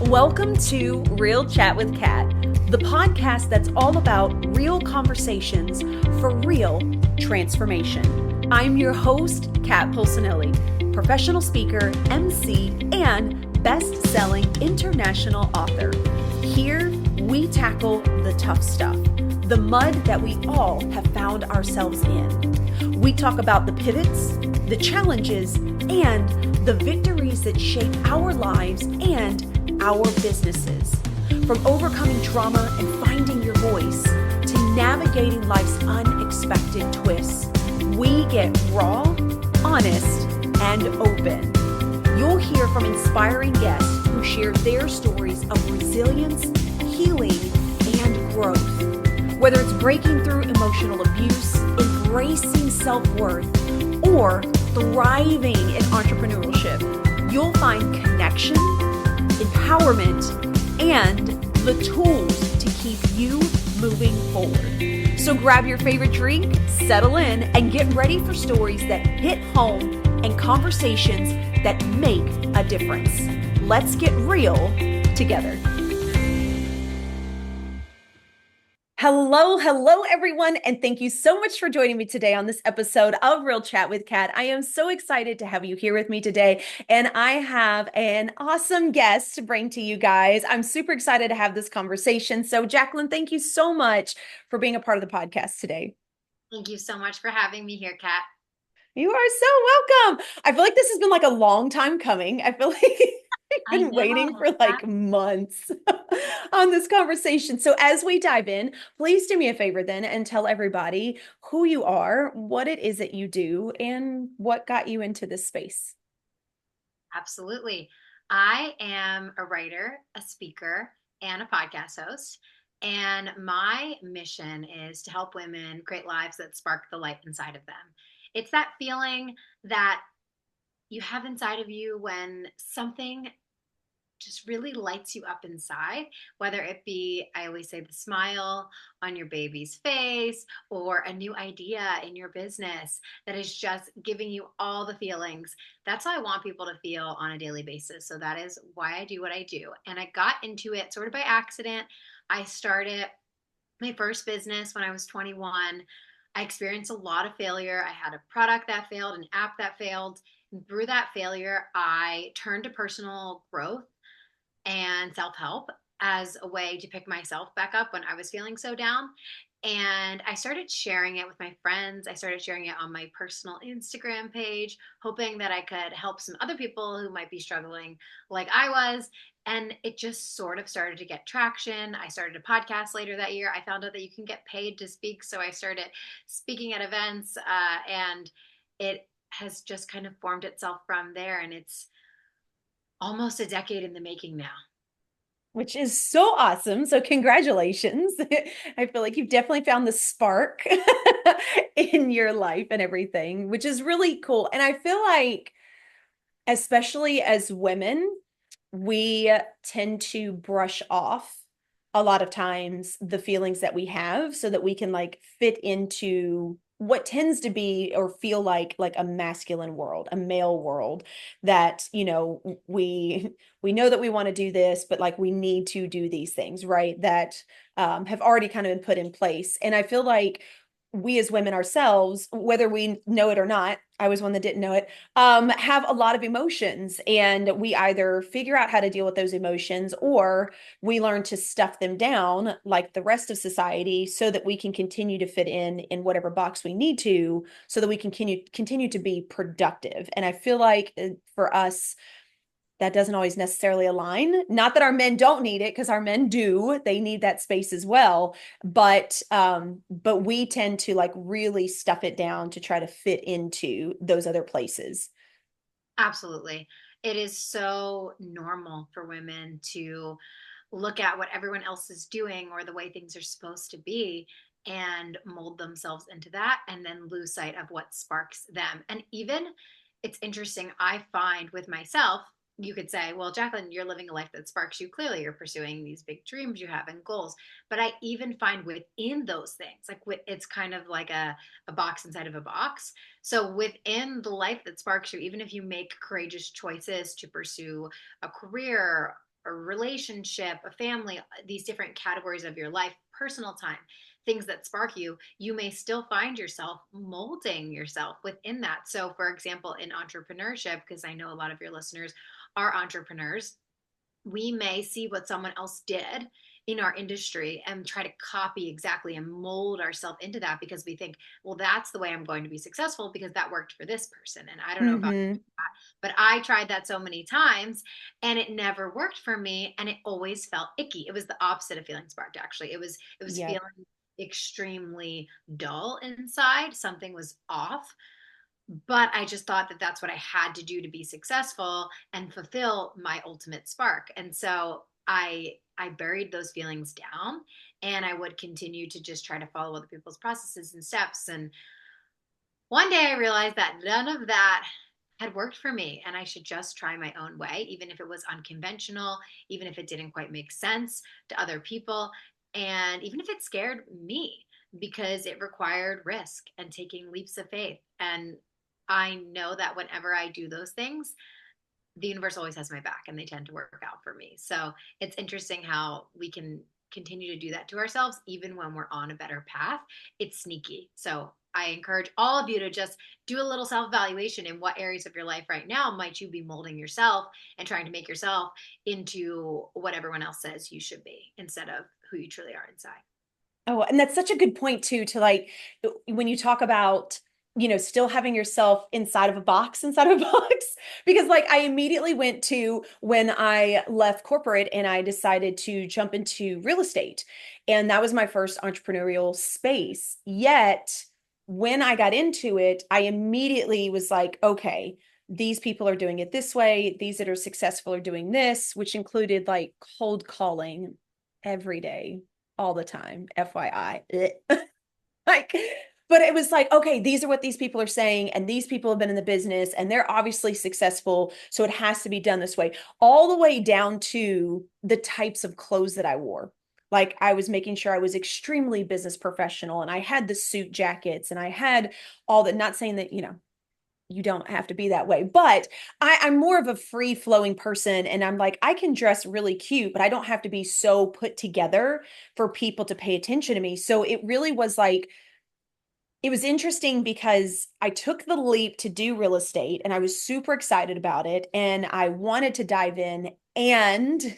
Welcome to Real Chat with Kat, the podcast that's all about real conversations for real transformation. I'm your host, Kat Pulcinelli, professional speaker, MC, and best-selling international author. Here, we tackle the tough stuff, the mud that we all have found ourselves in. We talk about the pivots, the challenges, and the victories that shape our lives and our businesses. From overcoming trauma and finding your voice to navigating life's unexpected twists, we get raw, honest, and open. You'll hear from inspiring guests who share their stories of resilience, healing, and growth. Whether it's breaking through emotional abuse, embracing self-worth, or thriving in entrepreneurship, you'll find connection, empowerment, and the tools to keep you moving forward. So grab your favorite drink, settle in, and get ready for stories that hit home and conversations that make a difference. Let's get real together. Hello, everyone, and thank you so much for joining me today on this episode of Real Chat with Kat. I am so excited to have you here with me today, and I have an awesome guest to bring to you guys. I'm super excited to have this conversation. So, Jaclyn, thank you so much for being a part of the podcast today. Thank you so much for having me here, Kat. You are so welcome. I feel like this has been like a long time coming. I feel like I've I been waiting know. for like months on this conversation. So as we dive in, please do me a favor then and tell everybody who you are, what it is that you do, and what got you into this space. Absolutely. I am a writer, a speaker, and a podcast host. And my mission is to help women create lives that spark the light inside of them. It's that feeling that you have inside of you when something just really lights you up inside, whether it be, I always say, the smile on your baby's face or a new idea in your business that is just giving you all the feelings. That's how I want people to feel on a daily basis. So that is why I do what I do. And I got into it sort of by accident. I started my first business when I was 21. I experienced a lot of failure. I had a product that failed, an app that failed. And through that failure, I turned to personal growth and self-help as a way to pick myself back up when I was feeling so down. And I started sharing it with my friends. I started sharing it on my personal Instagram page, hoping that I could help some other people who might be struggling like I was. And it just sort of started to get traction. I started a podcast later that year. I found out that you can get paid to speak. So I started speaking at events, and it has just kind of formed itself from there. And it's almost a decade in the making now. Which is so awesome. So congratulations. I feel like you've definitely found the spark in your life and everything, which is really cool. And I feel like, especially as women, we tend to brush off a lot of times the feelings that we have so that we can like fit into what tends to be or feel like a masculine world, a male world that, we know that we want to do this, but like we need to do these things, right? That have already kind of been put in place. And I feel like we as women ourselves, whether we know it or not, I was one that didn't know it, have a lot of emotions, and we either figure out how to deal with those emotions or we learn to stuff them down like the rest of society so that we can continue to fit in whatever box we need to so that we can continue to be productive. And I feel like for us, that doesn't always necessarily align. Not that our men don't need it, because our men do. They need that space as well. But we tend to like really stuff it down to try to fit into those other places. Absolutely. It is so normal for women to look at what everyone else is doing or the way things are supposed to be and mold themselves into that and then lose sight of what sparks them. And even it's interesting, I find with myself, you could say, well, Jaclyn, you're living a life that sparks you. Clearly, you're pursuing these big dreams you have and goals. But I even find within those things, like it's kind of like a box inside of a box. So within the life that sparks you, even if you make courageous choices to pursue a career a relationship, a family, these different categories of your life, personal time, things that spark you, you may still find yourself molding yourself within that. So, for example, in entrepreneurship, because I know a lot of your listeners are entrepreneurs, we may see what someone else did in our industry and try to copy exactly and mold ourselves into that because we think, well, that's the way I'm going to be successful because that worked for this person. And I don't know about Mm-hmm. that, but I tried that so many times and it never worked for me and it always felt icky. It was the opposite of feeling sparked actually. It was Yep. feeling extremely dull inside. Something was off, but I just thought that that's what I had to do to be successful and fulfill my ultimate spark. And so I buried those feelings down and I would continue to just try to follow other people's processes and steps. And one day I realized that none of that had worked for me and I should just try my own way, even if it was unconventional, even if it didn't quite make sense to other people, and even if it scared me because it required risk and taking leaps of faith. And I know that whenever I do those things, the universe always has my back and they tend to work out for me. So it's interesting how we can continue to do that to ourselves even when we're on a better path. It's sneaky. So I encourage all of you to just do a little self evaluation in what areas of your life right now might you be molding yourself and trying to make yourself into what everyone else says you should be instead of who you truly are inside. Oh, and that's such a good point too, to like when you talk about, still having yourself inside of a box, because like I immediately went to when I left corporate and I decided to jump into real estate. And that was my first entrepreneurial space. Yet when I got into it, I immediately was like, okay, these people are doing it this way. These that are successful are doing this, which included like cold calling every day all the time, FYI. Like, but it was like, okay, these are what these people are saying, and these people have been in the business and they're obviously successful. So it has to be done this way, all the way down to the types of clothes that I wore. Like, I was making sure I was extremely business professional and I had the suit jackets and I had all that, not saying that, you don't have to be that way. But I'm more of a free flowing person. And I'm like, I can dress really cute, but I don't have to be so put together for people to pay attention to me. So it really was like, it was interesting because I took the leap to do real estate and I was super excited about it. And I wanted to dive in. And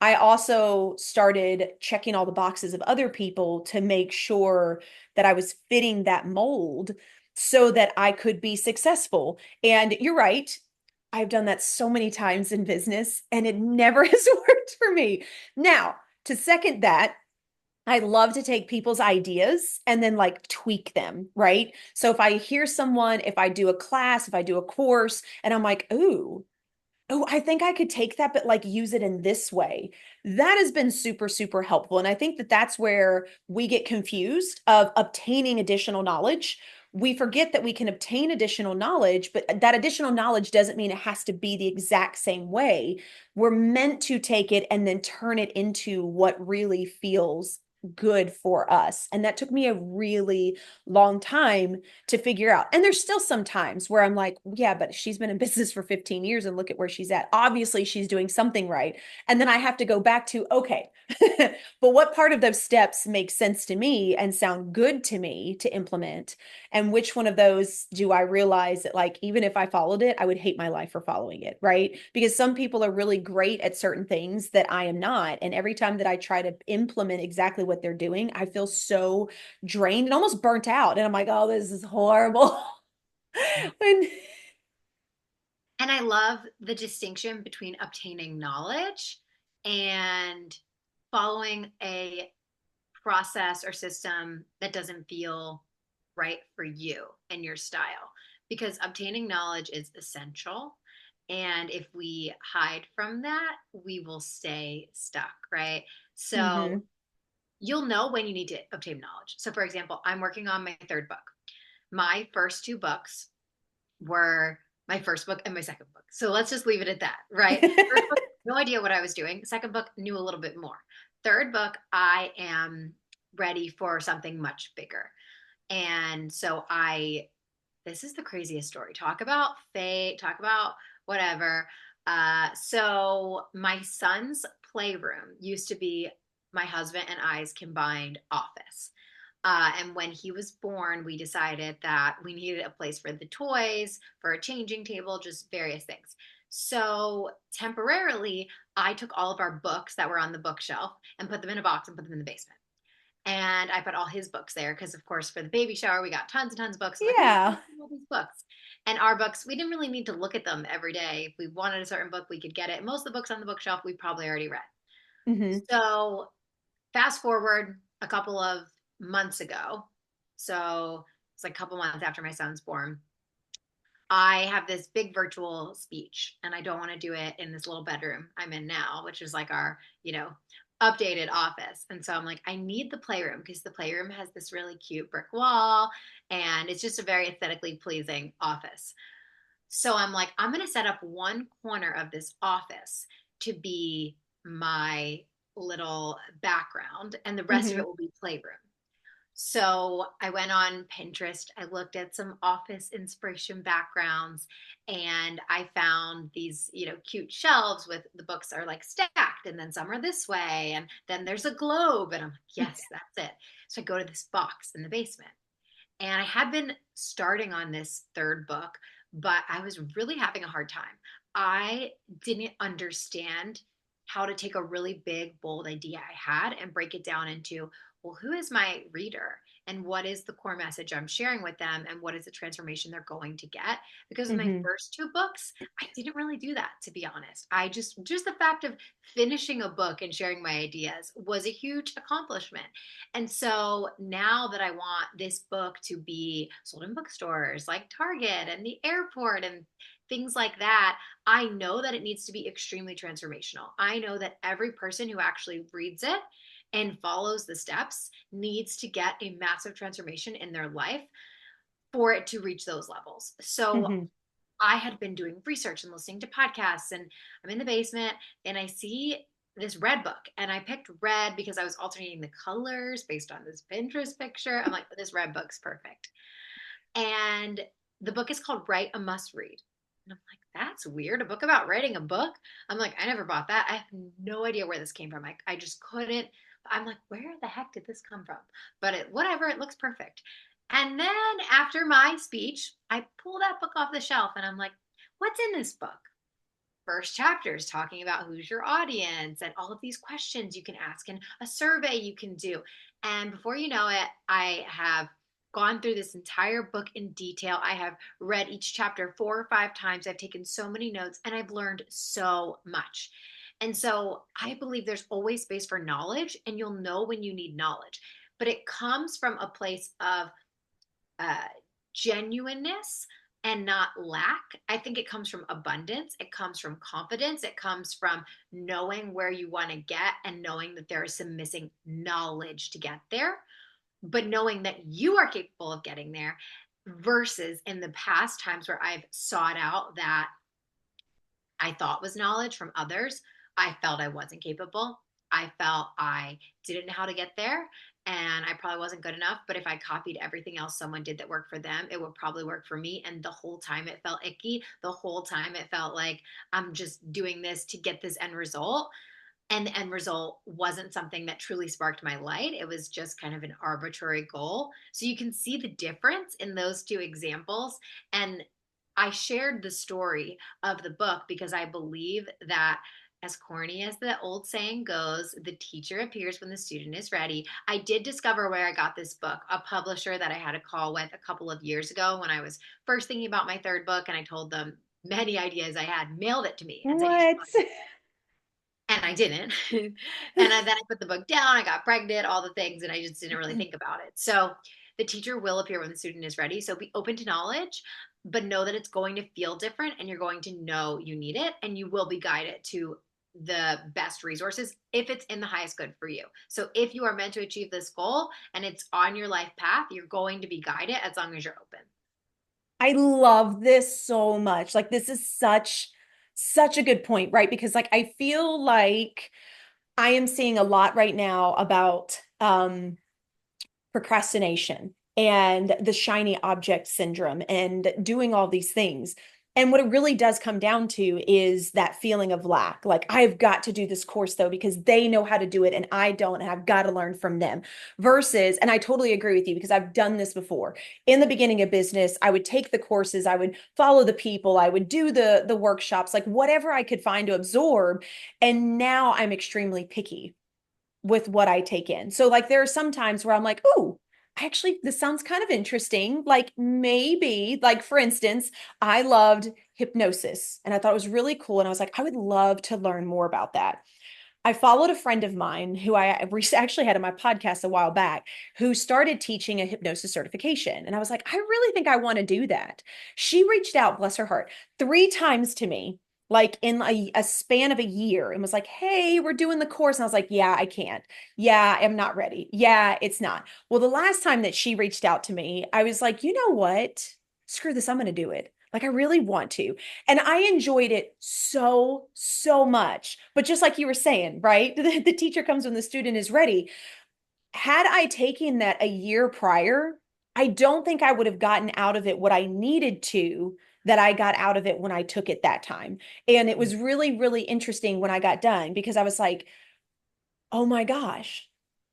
I also started checking all the boxes of other people to make sure that I was fitting that mold so that I could be successful. And you're right. I've done that so many times in business and it never has worked for me. Now, to second that, I love to take people's ideas and then like tweak them, right? So if I hear someone, if I do a class, if I do a course, and I'm like, ooh, oh, I think I could take that, but like use it in this way. That has been super, super helpful. And I think that that's where we get confused of obtaining additional knowledge. We forget that we can obtain additional knowledge, but that additional knowledge doesn't mean it has to be the exact same way. We're meant to take it and then turn it into what really feels good for us. And that took me a really long time to figure out. And there's still some times where I'm like, yeah, but she's been in business for 15 years and look at where she's at. Obviously, she's doing something right. And then I have to go back to, okay, but what part of those steps make sense to me and sound good to me to implement? And which one of those do I realize that, like, even if I followed it, I would hate my life for following it, right? Because some people are really great at certain things that I am not. And every time that I try to implement exactly what they're doing, I feel so drained and almost burnt out. And I'm like, oh, this is horrible. And And I love the distinction between obtaining knowledge and following a process or system that doesn't feel right for you and your style. Because obtaining knowledge is essential. And if we hide from that, we will stay stuck, right? So Mhm. you'll know when you need to obtain knowledge. So, for example, I'm working on my third book. My first two books were my first book and my second book. So let's just leave it at that, right? First book, no idea what I was doing. Second book, knew a little bit more. Third book, I am ready for something much bigger. And so this is the craziest story. Talk about fate, talk about whatever. So my son's playroom used to be my husband and I's combined office. And when he was born, we decided that we needed a place for the toys, for a changing table, just various things. So temporarily, I took all of our books that were on the bookshelf and put them in a box and put them in the basement. And I put all his books there because, of course, for the baby shower, we got tons and tons of books. I'm like, where Yeah. are all these books? And our books, we didn't really need to look at them every day. If we wanted a certain book, we could get it. Most of the books on the bookshelf, we probably already read. Hmm. So fast forward a couple of months ago. So it's like a couple months after my son's born. I have this big virtual speech and I don't want to do it in this little bedroom I'm in now, which is like our, updated office. And so I'm like, I need the playroom because the playroom has this really cute brick wall and it's just a very aesthetically pleasing office. So I'm like, I'm going to set up one corner of this office to be my little background and the rest of Hmm. it will be playroom. So I went on Pinterest. I looked at some office inspiration backgrounds and I found these, cute shelves with the books are like stacked and then some are this way and then there's a globe and I'm like, yes, that's it. So I go to this box in the basement. And I had been starting on this third book, but I was really having a hard time. I didn't understand how to take a really big, bold idea I had and break it down into, well, who is my reader? And what is the core message I'm sharing with them? And what is the transformation they're going to get? Because in my Hmm. first two books, I didn't really do that, to be honest. I just the fact of finishing a book and sharing my ideas was a huge accomplishment. And so now that I want this book to be sold in bookstores like Target and the airport and things like that, I know that it needs to be extremely transformational. I know that every person who actually reads it and follows the steps needs to get a massive transformation in their life for it to reach those levels. So Hmm. I had been doing research and listening to podcasts, and I'm in the basement and I see this red book. And I picked red because I was alternating the colors based on this Pinterest picture. I'm like, this red book's perfect. And the book is called Write a Must Read. And I'm like, that's weird. A book about writing a book? I'm like, I never bought that. I have no idea where this came from. I just couldn't. I'm like, where the heck did this come from? But whatever, it looks perfect. And then after my speech, I pull that book off the shelf and I'm like, what's in this book? First chapter is talking about who's your audience and all of these questions you can ask and a survey you can do. And before you know it, I have gone through this entire book in detail. I have read each chapter 4 or 5 times. I've taken so many notes and I've learned so much. And so I believe there's always space for knowledge, and you'll know when you need knowledge. But it comes from a place of uh, genuineness and not lack. I think it comes from abundance. It comes from confidence. It comes from knowing where you want to get and knowing that there is some missing knowledge to get there, but knowing that you are capable of getting there versus in the past times where I've sought out that I thought was knowledge from others, I felt I wasn't capable. I felt I didn't know how to get there and I probably wasn't good enough. But if I copied everything else someone did that worked for them, it would probably work for me. And the whole time it felt icky. The whole time it felt like I'm just doing this to get this end result. And the end result wasn't something that truly sparked my light. It was just kind of an arbitrary goal. So you can see the difference in those two examples. And I shared the story of the book because I believe that, as corny as the old saying goes, the teacher appears when the student is ready. I did discover where I got this book, a publisher that I had a call with a couple of years ago when I was first thinking about my third book, and I told them many ideas I had, mailed it to me, and said, you should, What? and I didn't. Then I put the book down, I got pregnant, all the things, and I just didn't really think about it. So the teacher will appear when the student is ready. So be open to knowledge, but know that it's going to feel different and you're going to know you need it and you will be guided to the best resources if it's in the highest good for you. So if you are meant to achieve this goal and it's on your life path, you're going to be guided as long as you're open. I love this so much. Like this is such a good point, right? Because like I feel like I am seeing a lot right now about procrastination and the shiny object syndrome and doing all these things. And what it really does come down to is that feeling of lack. Like, I've got to do this course though, because they know how to do it and I don't, and I've got to learn from them. Versus, and I totally agree with you because I've done this before. In the beginning of business, I would take the courses, I would follow the people, I would do the workshops, like whatever I could find to absorb. And now I'm extremely picky with what I take in. So like there are some times where I'm like, "Ooh, actually this sounds kind of interesting." Like maybe, like for instance, I loved hypnosis and I thought it was really cool and I was like, I would love to learn more about that. I followed a friend of mine who I actually had on my podcast a while back, who started teaching a hypnosis certification. And I was like, I really think I want to do that. She reached out, bless her heart, 3 times to me, like in a span of a year, and was like, hey, we're doing the course. And I was like, yeah, I can't. Yeah, I'm not ready. Yeah, it's not. Well, the last time that she reached out to me, I was like, you know what? Screw this. I'm going to do it. Like, I really want to. And I enjoyed it so, so much. But just like you were saying, right? The teacher comes when the student is ready. Had I taken that a year prior, I don't think I would have gotten out of it what I needed to that I got out of it when I took it that time. And it was really, really interesting when I got done because I was like, oh my gosh,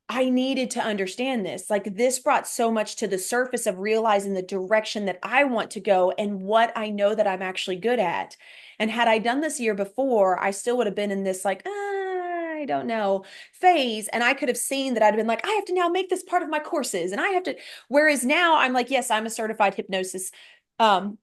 I needed to understand this. Like, this brought so much to the surface of realizing the direction that I want to go and what I know that I'm actually good at. And had I done this year before, I still would have been in this like, I don't know phase. And I could have seen that I'd been like, I have to now make this part of my courses and I have to. Whereas now I'm like, yes, I'm a certified um,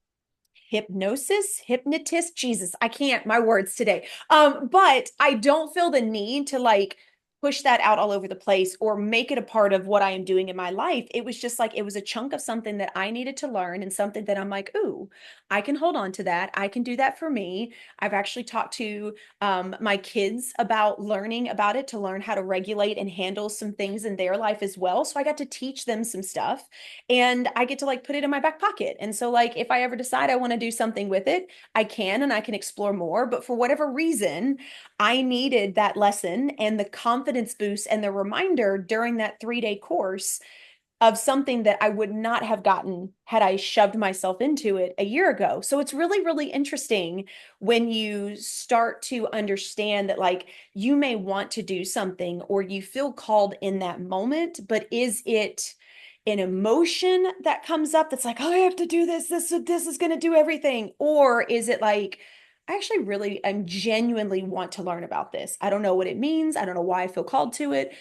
hypnotist. Jesus, I can't, my words today. But I don't feel the need to like push that out all over the place or make it a part of what I am doing in my life. It was just like it was a chunk of something that I needed to learn and something that I'm like, ooh, I can hold on to that. I can do that for me. I've actually talked to my kids about learning about it to learn how to regulate and handle some things in their life as well. So I got to teach them some stuff and I get to like put it in my back pocket. And so like if I ever decide I want to do something with it, I can and I can explore more. But for whatever reason, I needed that lesson and the confidence boost and the reminder during that 3-day course of something that I would not have gotten had I shoved myself into it a year ago. So it's really, really interesting when you start to understand that, like, you may want to do something or you feel called in that moment, but is it an emotion that comes up that's like, oh, I have to do this. This is going to do everything. Or is it like, I actually really am genuinely want to learn about this. I don't know what it means. I don't know why I feel called to it,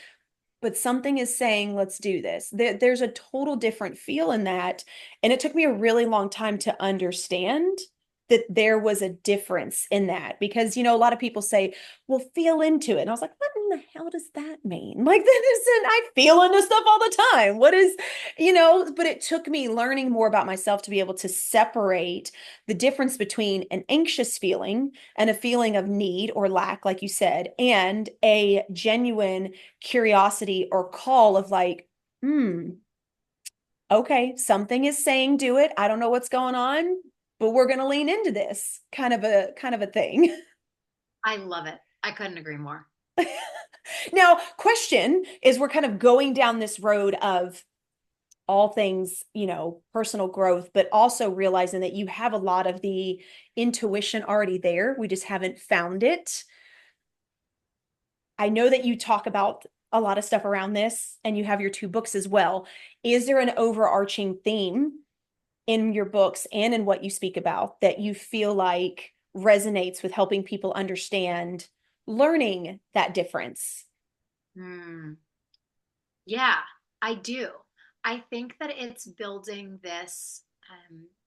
but something is saying, let's do this. There's a total different feel in that. And it took me a really long time to understand that there was a difference in that because, a lot of people say, well, feel into it. And I was like, what in the hell does that mean? Like, that isn't, I feel into stuff all the time. What is, but it took me learning more about myself to be able to separate the difference between an anxious feeling and a feeling of need or lack, like you said, and a genuine curiosity or call of like, okay, something is saying do it. I don't know what's going on, but we're going to lean into this kind of a thing. I love it. I couldn't agree more. Now, question is we're kind of going down this road of all things, personal growth, but also realizing that you have a lot of the intuition already there. We just haven't found it. I know that you talk about a lot of stuff around this and you have your 2 books as well. Is there an overarching theme in your books and in what you speak about that you feel like resonates with helping people understand learning that difference? Hmm. Yeah, I do. I think that it's building this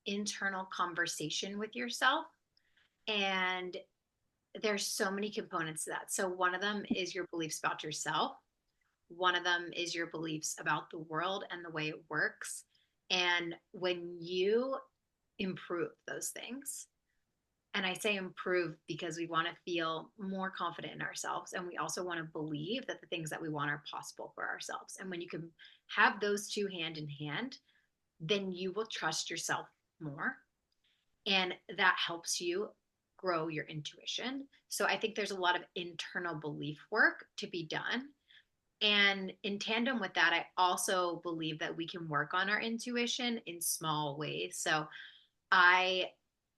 internal conversation with yourself. And there's so many components to that. So, one of them is your beliefs about yourself, one of them is your beliefs about the world and the way it works. And when you improve those things, and I say improve because we want to feel more confident in ourselves. And we also want to believe that the things that we want are possible for ourselves. And when you can have those two hand in hand, then you will trust yourself more. And that helps you grow your intuition. So I think there's a lot of internal belief work to be done. And in tandem with that, I also believe that we can work on our intuition in small ways. So I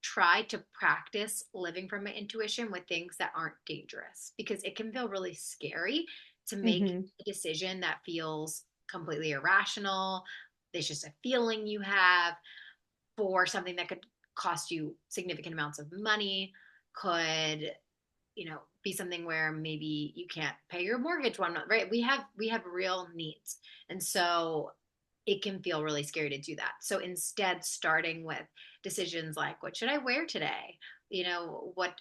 try to practice living from my intuition with things that aren't dangerous, because it can feel really scary to make Mm-hmm. a decision that feels completely irrational. There's just a feeling you have for something that could cost you significant amounts of money, could, be something where maybe you can't pay your mortgage one month, right? We have real needs. And so it can feel really scary to do that. So instead, starting with decisions like, what should I wear today? What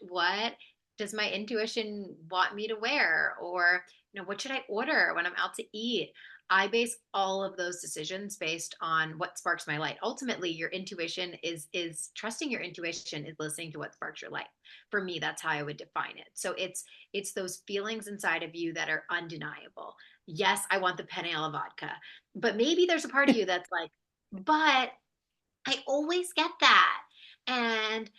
does my intuition want me to wear? Or, what should I order when I'm out to eat? I base all of those decisions based on what sparks my light. Ultimately, your intuition is trusting your intuition is listening to what sparks your light. For me, that's how I would define it. So it's those feelings inside of you that are undeniable. Yes, I want the penne alla vodka, but maybe there's a part of you that's like, but I always get that. And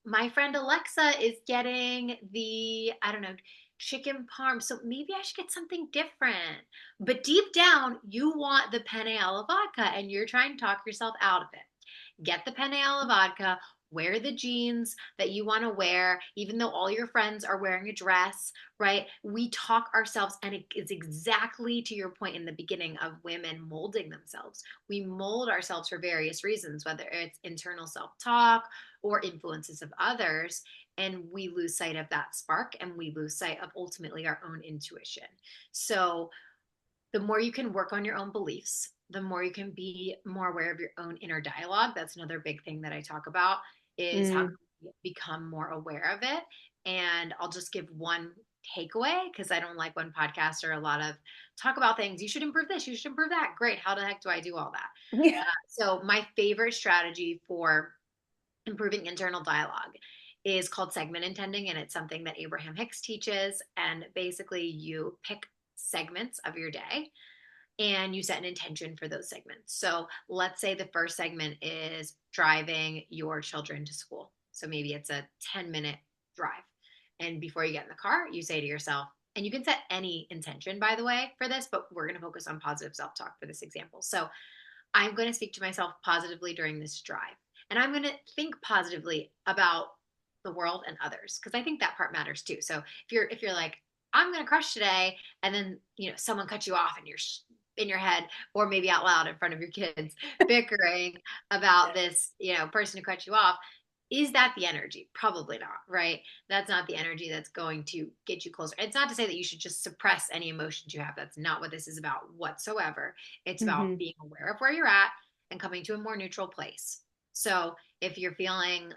my friend Alexa is getting the, I don't know, chicken parm. So maybe I should get something different. But deep down, you want the penne alla vodka and you're trying to talk yourself out of it. Get the penne alla vodka, wear the jeans that you want to wear, even though all your friends are wearing a dress, right? We talk ourselves, and it is exactly to your point in the beginning of women molding themselves. We mold ourselves for various reasons, whether it's internal self-talk or influences of others, and we lose sight of that spark, and we lose sight of ultimately our own intuition. So the more you can work on your own beliefs, the more you can be more aware of your own inner dialogue. That's another big thing that I talk about, is how Mm. can we become more aware of it. And I'll just give one takeaway, because I don't like when podcasts are a lot of talk about things. You should improve this, you should improve that. Great. How the heck do I do all that? Yeah. So my favorite strategy for improving internal dialogue is called segment intending, and it's something that Abraham Hicks teaches. And basically, you pick segments of your day and you set an intention for those segments. So let's say the first segment is driving your children to school. So maybe it's a 10-minute drive. And before you get in the car, you say to yourself, and you can set any intention, by the way, for this, but we're going to focus on positive self talk for this example. So I'm going to speak to myself positively during this drive. And I'm going to think positively about the world and others, because I think that part matters too. So if you're like, I'm going to crush today, and then someone cuts you off and you're in your head, or maybe out loud in front of your kids, bickering about this person who cut you off, is that the energy? Probably not, right? That's not the energy that's going to get you closer. It's not to say that you should just suppress any emotions you have. That's not what this is about whatsoever. It's about Mm-hmm. being aware of where you're at and coming to a more neutral place. So if you're feeling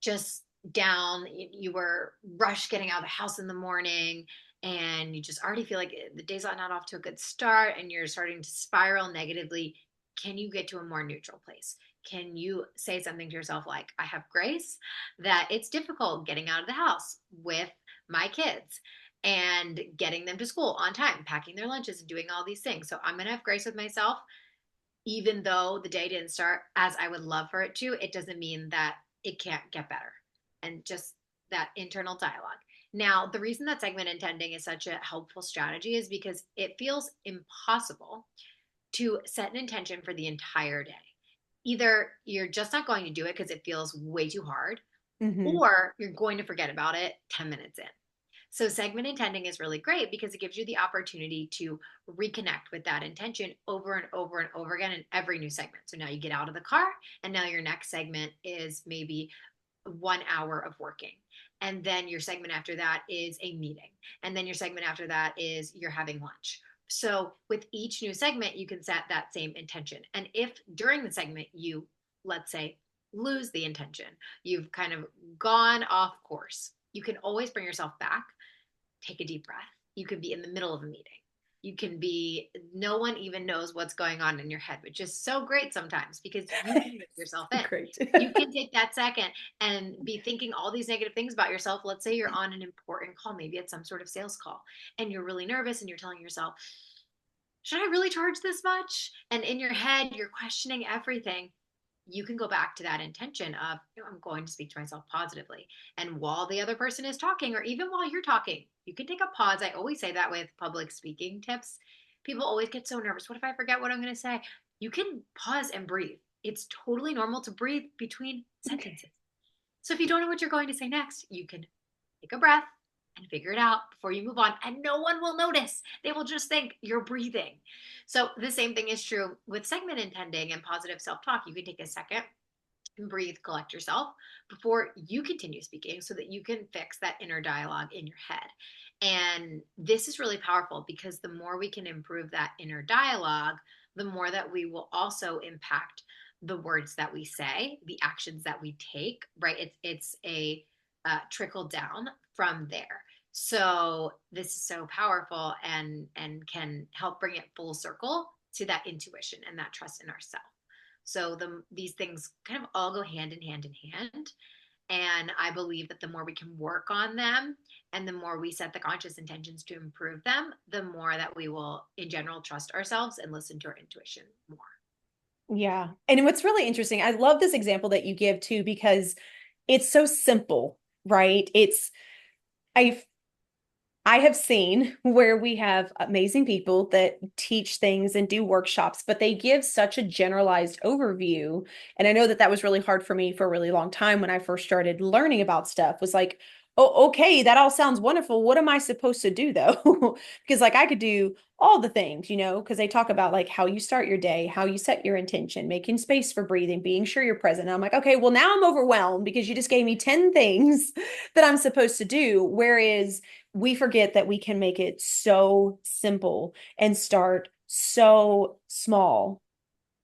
just down, you were rushed getting out of the house in the morning, and you just already feel like the day's not off to a good start, and you're starting to spiral negatively, can you get to a more neutral place? Can you say something to yourself like, I have grace that it's difficult getting out of the house with my kids and getting them to school on time, packing their lunches and doing all these things. So I'm going to have grace with myself. Even though the day didn't start as I would love for it to, it doesn't mean that it can't get better. And just that internal dialogue. Now, the reason that segment intending is such a helpful strategy is because it feels impossible to set an intention for the entire day. Either you're just not going to do it because it feels way too hard, Mm-hmm. or you're going to forget about it 10 minutes in. So segment intending is really great because it gives you the opportunity to reconnect with that intention over and over and over again in every new segment. So now you get out of the car, and now your next segment is maybe 1 hour of working. And then your segment after that is a meeting. And then your segment after that is you're having lunch. So with each new segment, you can set that same intention. And if during the segment you, let's say, lose the intention, you've kind of gone off course, you can always bring yourself back. Take a deep breath. You could be in the middle of a meeting. You can be, no one even knows what's going on in your head, which is so great sometimes because you can make yourself in. Great. You can take that second and be thinking all these negative things about yourself. Let's say you're on an important call, maybe it's some sort of sales call, and you're really nervous and you're telling yourself, should I really charge this much? And in your head, you're questioning everything. You can go back to that intention of, I'm going to speak to myself positively. And while the other person is talking, or even while you're talking, you can take a pause. I always say that with public speaking tips. People always get so nervous. What if I forget what I'm going to say? You can pause and breathe. it's totally normal to breathe between sentences. So if you don't know what you're going to say next, you can take a breath and figure it out before you move on. And no one will notice. They will just think you're breathing. So the same thing is true with segment intending and positive self talk. You can take a second and breathe, collect yourself before you continue speaking so that you can fix that inner dialogue in your head. And this is really powerful because the more we can improve that inner dialogue, the more that we will also impact the words that we say, the actions that we take, right? It's a trickle down from there. So this is so powerful and can help bring it full circle to that intuition and that trust in ourselves. So these things kind of all go hand in hand in hand. And I believe that the more we can work on them and the more we set the conscious intentions to improve them, the more that we will, in general, trust ourselves and listen to our intuition more. Yeah. And what's really interesting, I love this example that you give too, because it's so simple, right? I I have seen where we have amazing people that teach things and do workshops, but they give such a generalized overview. And I know that that was really hard for me for a really long time when I first started learning about stuff, was like, oh, okay, that all sounds wonderful. What am I supposed to do though? Because like I could do all the things, because they talk about like how you start your day, how you set your intention, making space for breathing, being sure you're present. And I'm like, okay, well, now I'm overwhelmed because you just gave me 10 things that I'm supposed to do. Whereas we forget that we can make it so simple and start so small.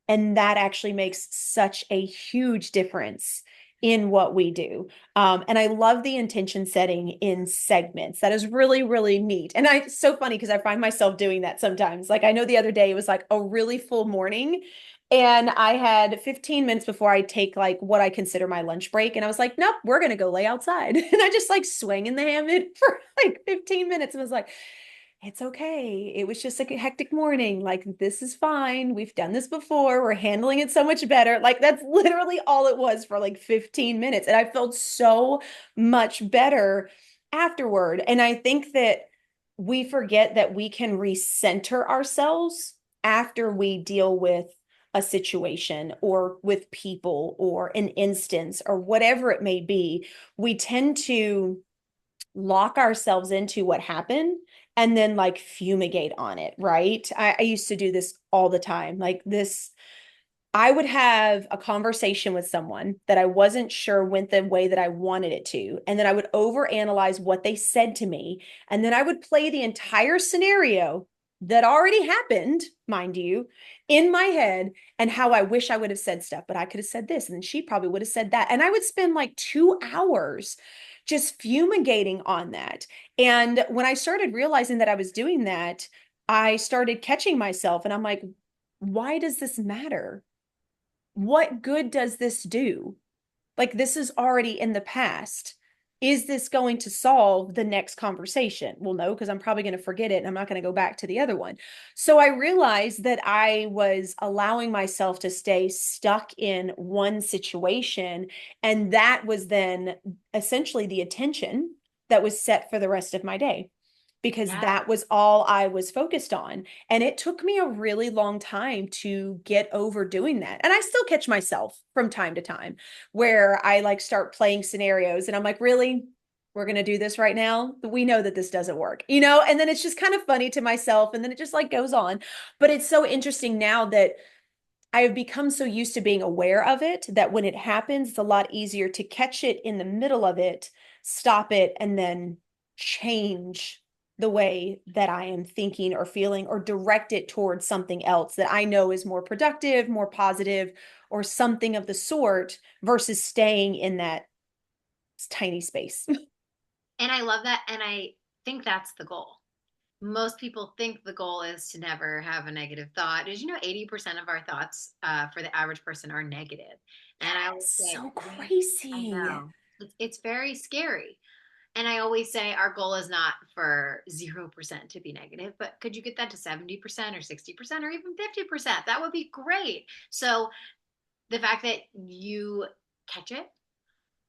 And that actually makes such a huge difference in what we do. And I love the intention setting in segments. That is really, really neat. And it's so funny because I find myself doing that sometimes. Like I know the other day it was like a really full morning. And I had 15 minutes before I take like what I consider my lunch break. And I was like, nope, we're going to go lay outside. And I just like swang in the hammock for like 15 minutes and was like, it's okay. It was just like a hectic morning. Like, this is fine. We've done this before. We're handling it so much better. Like, that's literally all it was for like 15 minutes. And I felt so much better afterward. And I think that we forget that we can recenter ourselves after we deal with a situation or with people or an instance or whatever it may be. We tend to lock ourselves into what happened and then like fumigate on it, right? I used to do this all the time. Like this, I would have a conversation with someone that I wasn't sure went the way that I wanted it to. And then I would overanalyze what they said to me. And then I would play the entire scenario that already happened, mind you, in my head and how I wish I would have said stuff, but I could have said this and then she probably would have said that. And I would spend like 2 hours just fumigating on that. And when I started realizing that I was doing that, I started catching myself and I'm like, why does this matter? What good does this do? Like, this is already in the past. Is this going to solve the next conversation? Well, no, because I'm probably going to forget it and I'm not going to go back to the other one. So I realized that I was allowing myself to stay stuck in one situation. And that was then essentially the attention that was set for the rest of my day because Yeah. that was all I was focused on. And it took me a really long time to get over doing that. And I still catch myself from time to time where I like start playing scenarios and I'm like, really? We're going to do this right now. We know that this doesn't work, and then it's just kind of funny to myself. And then it just like goes on. But it's so interesting now that I have become so used to being aware of it that when it happens, it's a lot easier to catch it in the middle of it, stop it, and then change the way that I am thinking or feeling or direct it towards something else that I know is more productive, more positive, or something of the sort versus staying in that tiny space. And I love that. And I think that's the goal. Most people think the goal is to never have a negative thought. Did you know 80% of our thoughts for the average person are negative? And I always That's say, so yeah, I crazy. know. It's very scary. And I always say our goal is not for 0% to be negative, but could you get that to 70% or 60% or even 50%? That would be great. So the fact that you catch it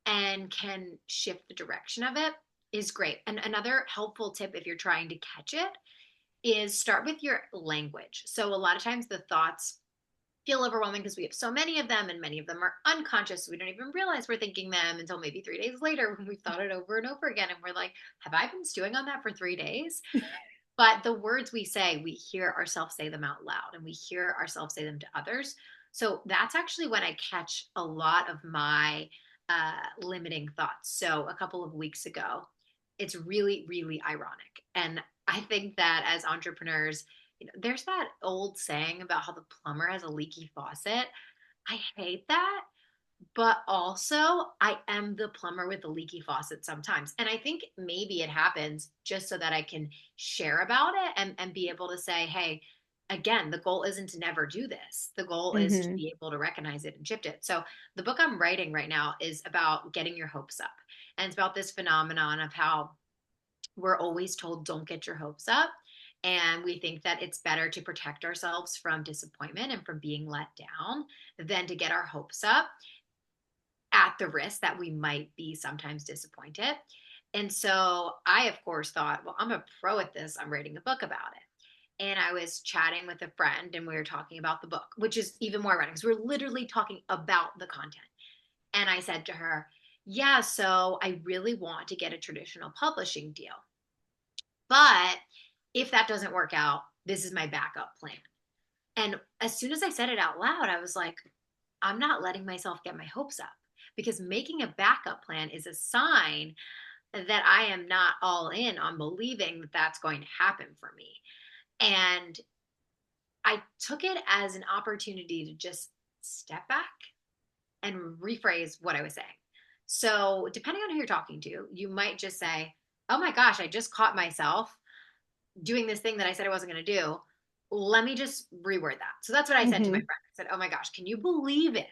and can shift the direction of it is great. And another helpful tip if you're trying to catch it is start with your language. So a lot of times the thoughts feel overwhelming because we have so many of them, and many of them are unconscious. So we don't even realize we're thinking them until maybe 3 days later when we've thought it over and over again. And we're like, have I been stewing on that for 3 days? But the words we say, we hear ourselves say them out loud, and we hear ourselves say them to others. So that's actually when I catch a lot of my limiting thoughts. So a couple of weeks ago, it's really, really ironic. And I think that as entrepreneurs, there's that old saying about how the plumber has a leaky faucet. I hate that, but also I am the plumber with the leaky faucet sometimes. And I think maybe it happens just so that I can share about it and be able to say, hey, again, the goal isn't to never do this. The goal is to Mm-hmm. be able to recognize it and shift it. So the book I'm writing right now is about getting your hopes up. And it's about this phenomenon of how we're always told, don't get your hopes up. And we think that it's better to protect ourselves from disappointment and from being let down than to get our hopes up at the risk that we might be sometimes disappointed. And so I, of course, thought, well, I'm a pro at this. I'm writing a book about it. And I was chatting with a friend and we were talking about the book, which is even more ironic because we're literally talking about the content. And I said to her, yeah, so I really want to get a traditional publishing deal. But if that doesn't work out, this is my backup plan. And as soon as I said it out loud, I was like, I'm not letting myself get my hopes up, because making a backup plan is a sign that I am not all in on believing that that's going to happen for me. And I took it as an opportunity to just step back and rephrase what I was saying. So, depending on who you're talking to, you might just say, oh my gosh, I just caught myself doing this thing that I said I wasn't going to do. Let me just reword that. So that's what I said to my Mm-hmm. friend. I said, oh my gosh, can you believe it?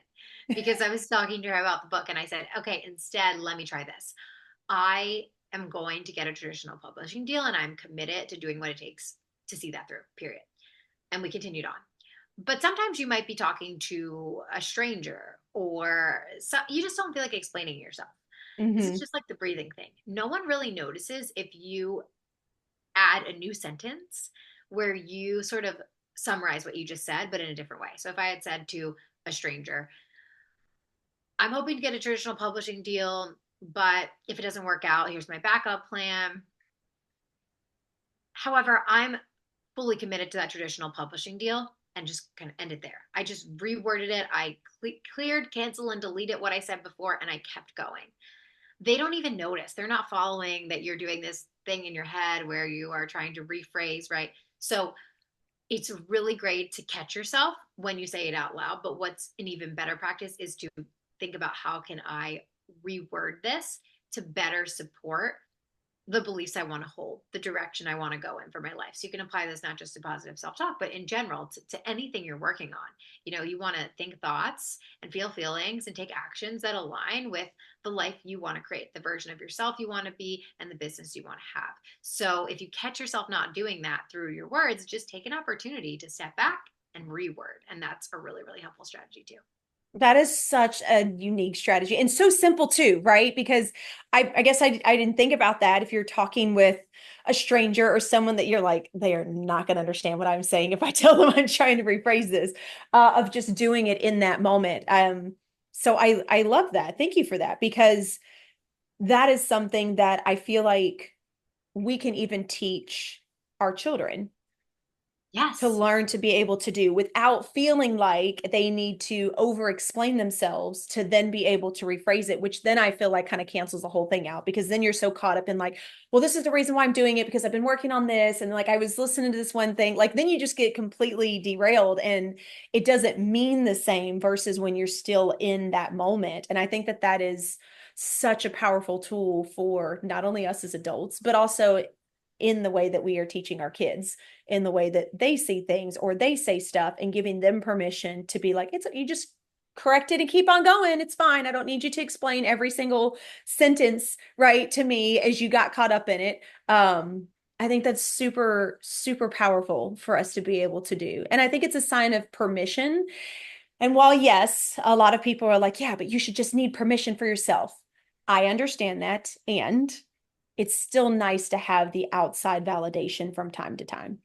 Because I was talking to her about the book and I said, okay, instead, let me try this. I am going to get a traditional publishing deal and I'm committed to doing what it takes to see that through, period. And we continued on. But sometimes you might be talking to a stranger or you just don't feel like explaining yourself. This is Mm-hmm. just like the breathing thing. No one really notices if you add a new sentence where you sort of summarize what you just said, but in a different way. So if I had said to a stranger, I'm hoping to get a traditional publishing deal, but if it doesn't work out, here's my backup plan. However, I'm fully committed to that traditional publishing deal, and just kind of end it there. I just reworded it. I cleared, cancel, and deleted what I said before, and I kept going. They don't even notice. They're not following that you're doing this thing in your head where you are trying to rephrase, right? So it's really great to catch yourself when you say it out loud. But what's an even better practice is to think about, how can I reword this to better support the beliefs I want to hold, the direction I want to go in for my life. So you can apply this not just to positive self-talk, but in general to anything you're working on. You want to think thoughts and feel feelings and take actions that align with the life you want to create, the version of yourself you want to be, and the business you want to have. So if you catch yourself not doing that through your words, just take an opportunity to step back and reword. And that's a really, really helpful strategy too. That is such a unique strategy and so simple too, right? Because I guess I didn't think about that. If you're talking with a stranger or someone that you're like, they are not going to understand what I'm saying if I tell them I'm trying to rephrase this, of just doing it in that moment. So I love that. Thank you for that, because that is something that I feel like we can even teach our children to Yes. learn to be able to do without feeling like they need to over explain themselves to then be able to rephrase it, which then I feel like kind of cancels the whole thing out, because then you're so caught up in like, well, this is the reason why I'm doing it because I've been working on this. And like, I was listening to this one thing, like, then you just get completely derailed and it doesn't mean the same versus when you're still in that moment. And I think that that is such a powerful tool for not only us as adults, but also in the way that we are teaching our kids, in the way that they see things or they say stuff, and giving them permission to be like, it's, you just correct it and keep on going. It's fine. I don't need you to explain every single sentence right to me as you got caught up in it. I think that's super, super powerful for us to be able to do. And I think it's a sign of permission. And while, yes, a lot of people are like, yeah, but you should just need permission for yourself. I understand that. And it's still nice to have the outside validation from time to time.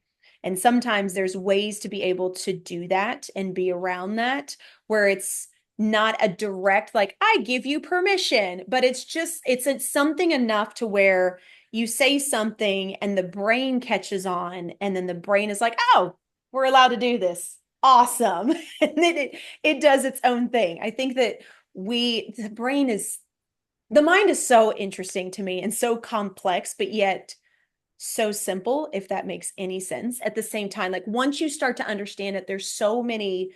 And sometimes there's ways to be able to do that and be around that where it's not a direct, like, I give you permission, but it's something enough to where you say something and the brain catches on, and then the brain is like, oh, we're allowed to do this. Awesome. And then it does its own thing. I think that the mind is so interesting to me and so complex, but yet so simple, if that makes any sense. At the same time, like once you start to understand it, there's so many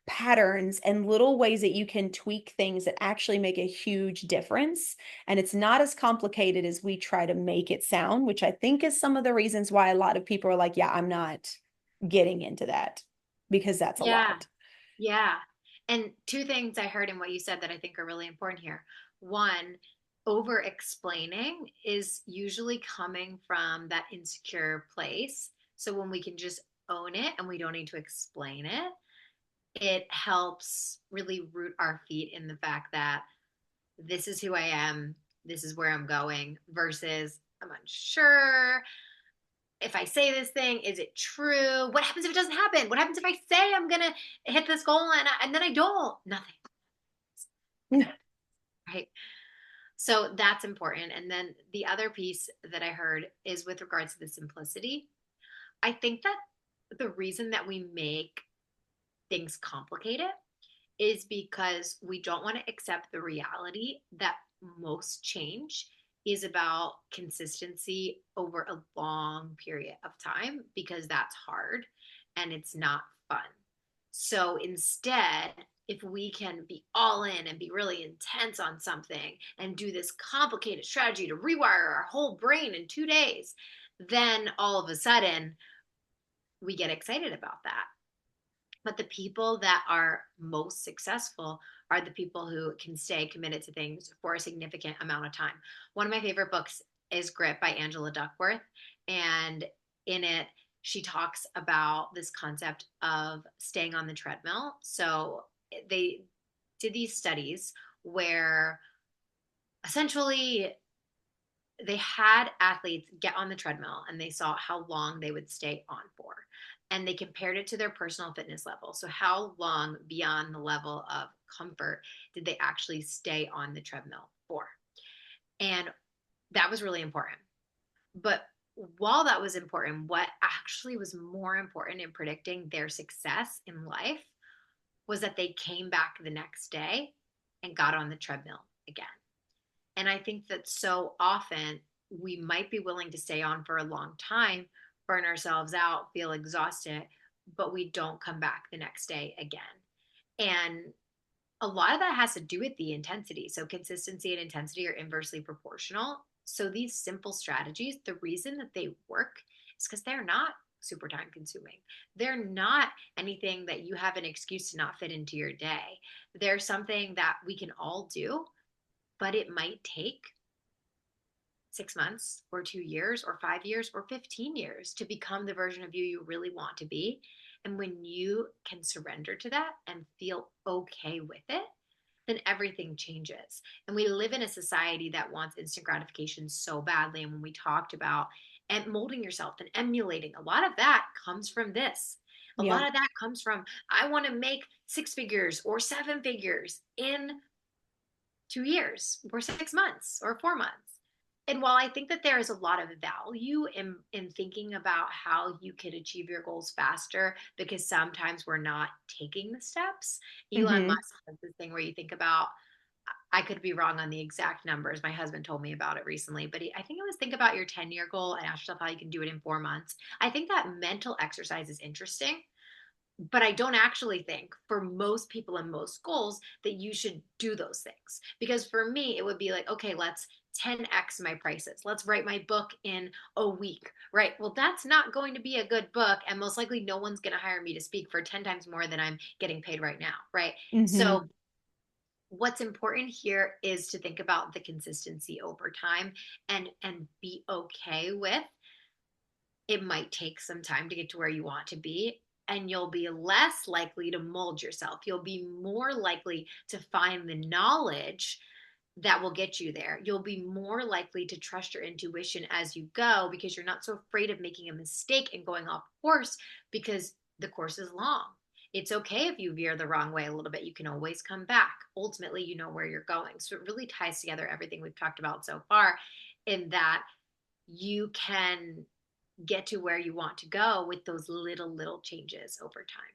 patterns and little ways that you can tweak things that actually make a huge difference. And it's not as complicated as we try to make it sound, which I think is some of the reasons why a lot of people are like, yeah, I'm not getting into that, because that's a Yeah. lot. Yeah. And two things I heard in what you said that I think are really important here. One, over explaining is usually coming from that insecure place. So when we can just own it and we don't need to explain it, it helps really root our feet in the fact that this is who I am, this is where I'm going, versus I'm unsure. If I say this thing, is it true? What happens if it doesn't happen? What happens if I say I'm going to hit this goal and then I don't? Nothing. Right. So that's important. And then the other piece that I heard is with regards to the simplicity. I think that the reason that we make things complicated is because we don't want to accept the reality that most change is about consistency over a long period of time, because that's hard and it's not fun. So instead, if we can be all in and be really intense on something and do this complicated strategy to rewire our whole brain in 2 days, then all of a sudden we get excited about that. But the people that are most successful are the people who can stay committed to things for a significant amount of time. One of my favorite books is Grit by Angela Duckworth. And in it, she talks about this concept of staying on the treadmill. So they did these studies where essentially they had athletes get on the treadmill and they saw how long they would stay on for. And they compared it to their personal fitness level. So, how long beyond the level of comfort did they actually stay on the treadmill for? And that was really important. But while that was important, what actually was more important in predicting their success in life was that they came back the next day and got on the treadmill again. And I think that so often we might be willing to stay on for a long time, burn ourselves out, feel exhausted, but we don't come back the next day again. And a lot of that has to do with the intensity. So consistency and intensity are inversely proportional. So these simple strategies, the reason that they work is because they're not super time consuming. They're not anything that you have an excuse to not fit into your day. They're something that we can all do, but it might take 6 months or 2 years or 5 years or 15 years to become the version of you really want to be. And when you can surrender to that and feel okay with it, then everything changes. And we live in a society that wants instant gratification so badly. And when we talked about and molding yourself and emulating, a lot of that comes from this. A Yeah. lot of that comes from, I want to make 6 figures or 7 figures in 2 years or 6 months or 4 months. And while I think that there is a lot of value in thinking about how you can achieve your goals faster, because sometimes we're not taking the steps. Elon Mm-hmm. Musk has this thing where you think about, I could be wrong on the exact numbers. My husband told me about it recently, but I think it was think about your 10-year goal and ask yourself how you can do it in 4 months. I think that mental exercise is interesting, but I don't actually think for most people and most goals that you should do those things. Because for me, it would be like, okay, let's 10x my prices. Let's write my book in a week, right? Well, that's not going to be a good book. And most likely, no one's going to hire me to speak for 10 times more than I'm getting paid right now, right? Mm-hmm. So, what's important here is to think about the consistency over time and be okay with it might take some time to get to where you want to be, and you'll be less likely to mold yourself. You'll be more likely to find the knowledge that will get you there. You'll be more likely to trust your intuition as you go because you're not so afraid of making a mistake and going off course because the course is long. It's okay if you veer the wrong way a little bit. You can always come back. Ultimately, you know where you're going. So it really ties together everything we've talked about so far in that you can get to where you want to go with those little changes over time.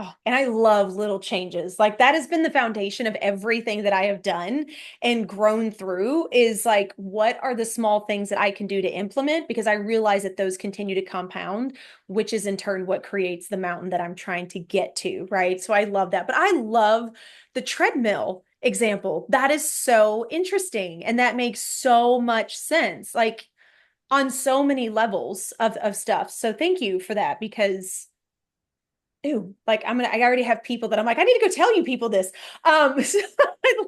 Oh, and I love little changes. Like that has been the foundation of everything that I have done and grown through is like, what are the small things that I can do to implement? Because I realize that those continue to compound, which is in turn what creates the mountain that I'm trying to get to. Right. So I love that. But I love the treadmill example. That is so interesting. And that makes so much sense, like on so many levels of stuff. So thank you for that because ew, like I already have people that I'm like, I need to go tell you people this. So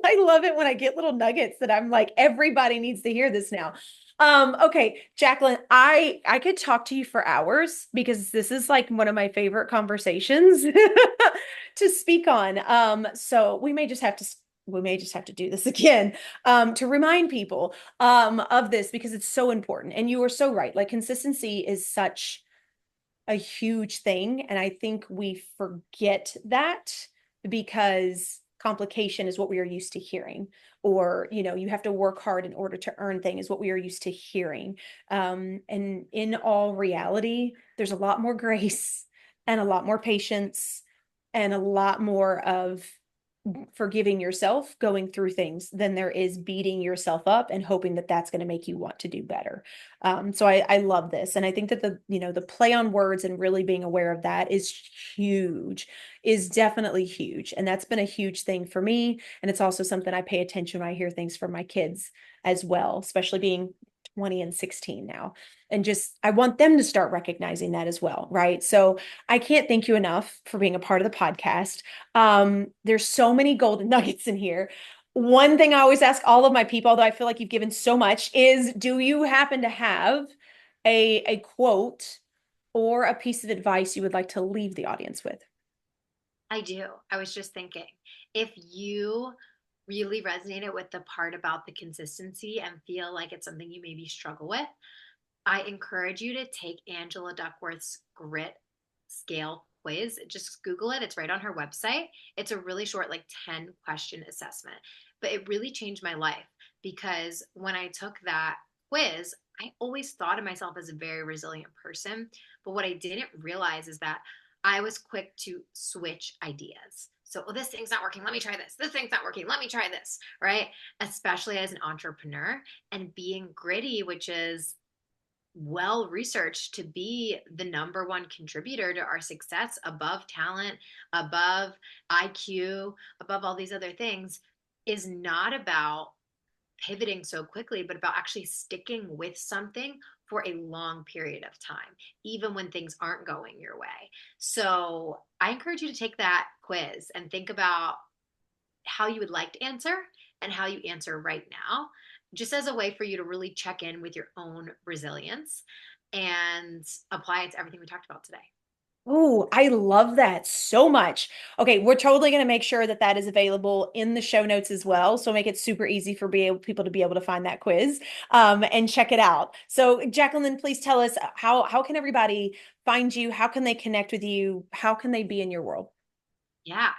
I love it when I get little nuggets that I'm like, everybody needs to hear this now. Okay, Jaclyn, I could talk to you for hours because this is like one of my favorite conversations to speak on. So we may just have to do this again to remind people of this because it's so important. And you are so right. Like consistency is such a huge thing. And I think we forget that because complication is what we are used to hearing. Or, you have to work hard in order to earn things is what we are used to hearing. And in all reality, there's a lot more grace and a lot more patience and a lot more of forgiving yourself going through things than there is beating yourself up and hoping that that's going to make you want to do better. So I love this. And I think that the play on words and really being aware of that is huge, is definitely huge. And that's been a huge thing for me. And it's also something I pay attention when I hear things from my kids as well, especially being 20 and 16 now. And just, I want them to start recognizing that as well. Right. So I can't thank you enough for being a part of the podcast. There's so many golden nuggets in here. One thing I always ask all of my people, although I feel like you've given so much, is do you happen to have a quote or a piece of advice you would like to leave the audience with? I do. I was just thinking if you really resonated with the part about the consistency and feel like it's something you maybe struggle with, I encourage you to take Angela Duckworth's grit scale quiz. Just Google it. It's right on her website. It's a really short, like 10-question assessment, but it really changed my life because when I took that quiz, I always thought of myself as a very resilient person. But what I didn't realize is that I was quick to switch ideas. So, oh, this thing's not working. Let me try this. This thing's not working. Let me try this. Right. Especially as an entrepreneur and being gritty, which is well researched to be the number one contributor to our success above talent, above IQ, above all these other things, is not about pivoting so quickly, but about actually sticking with something for a long period of time, even when things aren't going your way. So I encourage you to take that quiz and think about how you would like to answer and how you answer right now, just as a way for you to really check in with your own resilience and apply it to everything we talked about today. Oh, I love that so much. Okay, we're totally going to make sure that that is available in the show notes as well. So make it super easy for people to be able to find that quiz and check it out. So Jaclyn, please tell us how can everybody find you? How can they connect with you? How can they be in your world? Yeah.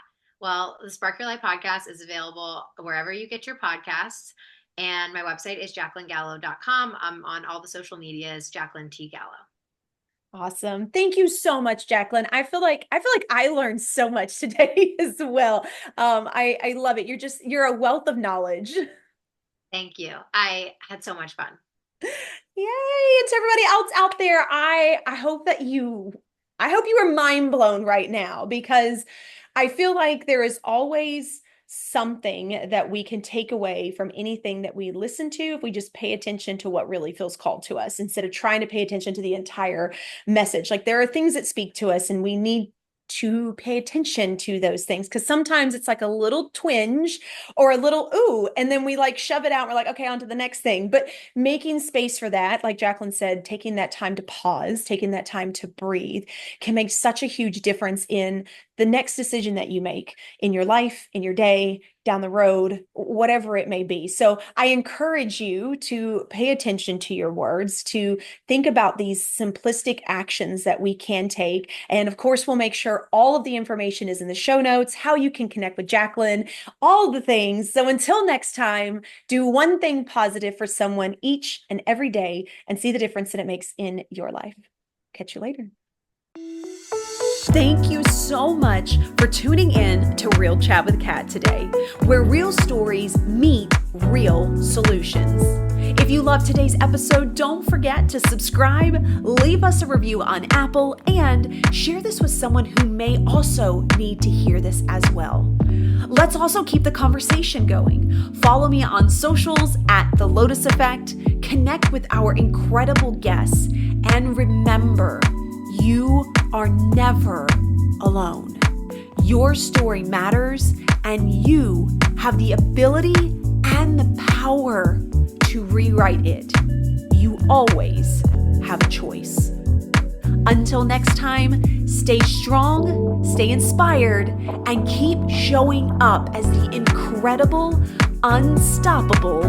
Well, the Spark Your Life podcast is available wherever you get your podcasts. And my website is jaclyngallo.com. I'm on all the social medias, Jaclyn T. Gallo. Awesome. Thank you so much, Jaclyn. I feel like I learned so much today as well. I love it. You're a wealth of knowledge. Thank you. I had so much fun. Yay! And to everybody else out there, I hope you are mind blown right now because I feel like there is always something that we can take away from anything that we listen to if we just pay attention to what really feels called to us instead of trying to pay attention to the entire message. Like there are things that speak to us and we need to pay attention to those things because sometimes it's like a little twinge or a little ooh, and then we like shove it out. And we're like, okay, on to the next thing. But making space for that, like Jaclyn said, taking that time to pause, taking that time to breathe can make such a huge difference in the next decision that you make in your life, in your day, down the road, whatever it may be. So I encourage you to pay attention to your words, to think about these simplistic actions that we can take. And of course, we'll make sure all of the information is in the show notes, how you can connect with Jaclyn, all the things. So until next time, do one thing positive for someone each and every day and see the difference that it makes in your life. Catch you later. Thank you so much for tuning in to Real Chat with Kat today, where real stories meet real solutions. If you loved today's episode, don't forget to subscribe, leave us a review on Apple, and share this with someone who may also need to hear this as well. Let's also keep the conversation going. Follow me on socials at The Lotus Effect, connect with our incredible guests, and remember, you are never alone. Your story matters, and you have the ability and the power to rewrite it. You always have a choice. Until next time, stay strong, stay inspired, and keep showing up as the incredible, unstoppable